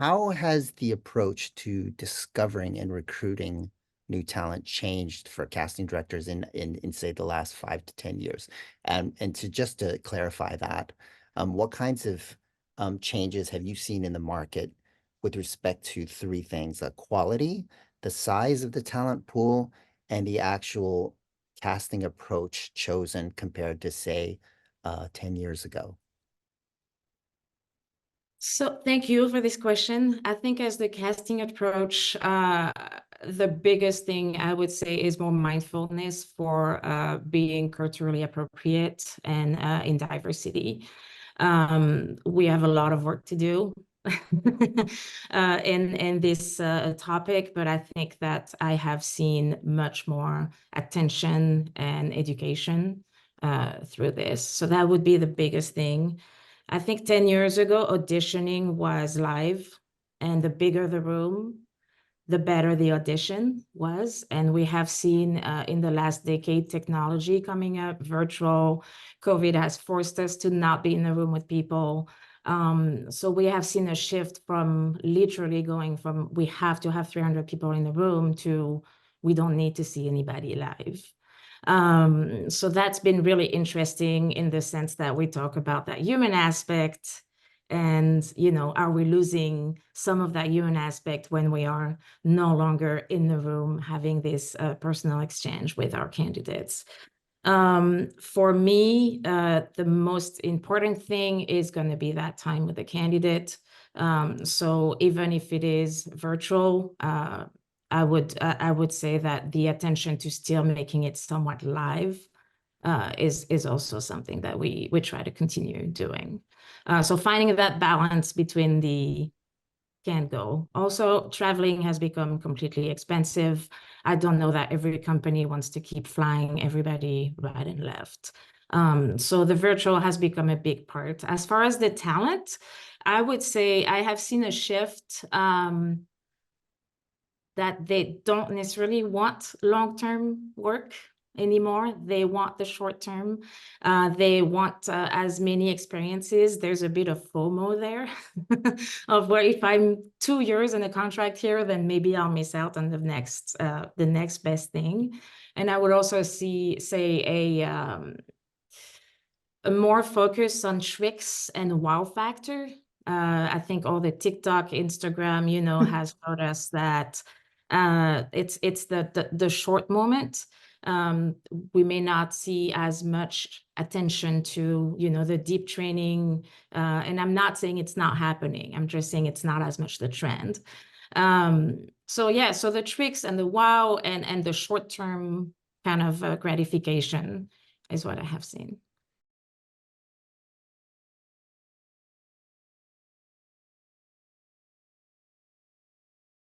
How has the approach to discovering and recruiting new talent changed for casting directors in say the last 5 to 10 years? And to clarify that, what kinds of changes have you seen in the market with respect to three things: quality, the size of the talent pool, and the actual casting approach chosen compared to say 10 years ago? So thank you for this question. I think as the casting approach, the biggest thing I would say is more mindfulness for being culturally appropriate and in diversity. We have a lot of work to do in this topic, but I think that I have seen much more attention and education through this. So that would be the biggest thing. I think 10 years ago, auditioning was live, and the bigger the room, the better the audition was. And we have seen in the last decade technology coming up, virtual. COVID has forced us to not be in the room with people. So we have seen a shift from literally going from we have to have 300 people in the room to we don't need to see anybody live. So that's been really interesting in the sense that we talk about that human aspect and, are we losing some of that human aspect when we are no longer in the room having this personal exchange with our candidates? For me, the most important thing is going to be that time with the candidate. So even if it is virtual, I would say that the attention to still making it somewhat live is also something that we try to continue doing. So finding that balance between the can go. Also, traveling has become completely expensive. I don't know that every company wants to keep flying everybody right and left. So the virtual has become a big part. As far as the talent, I would say I have seen a shift that they don't necessarily want long-term work anymore. They want the short term. They want as many experiences. There's a bit of FOMO there of where if I'm 2 years in a contract here, then maybe I'll miss out on the next best thing. And I would also say a more focus on tricks and wow factor. I think all the TikTok, Instagram, has taught us that it's the short moment. We may not see as much attention to, the deep training. And I'm not saying it's not happening. I'm just saying it's not as much the trend. So yeah, so the tricks and the wow and the short-term kind of gratification is what I have seen.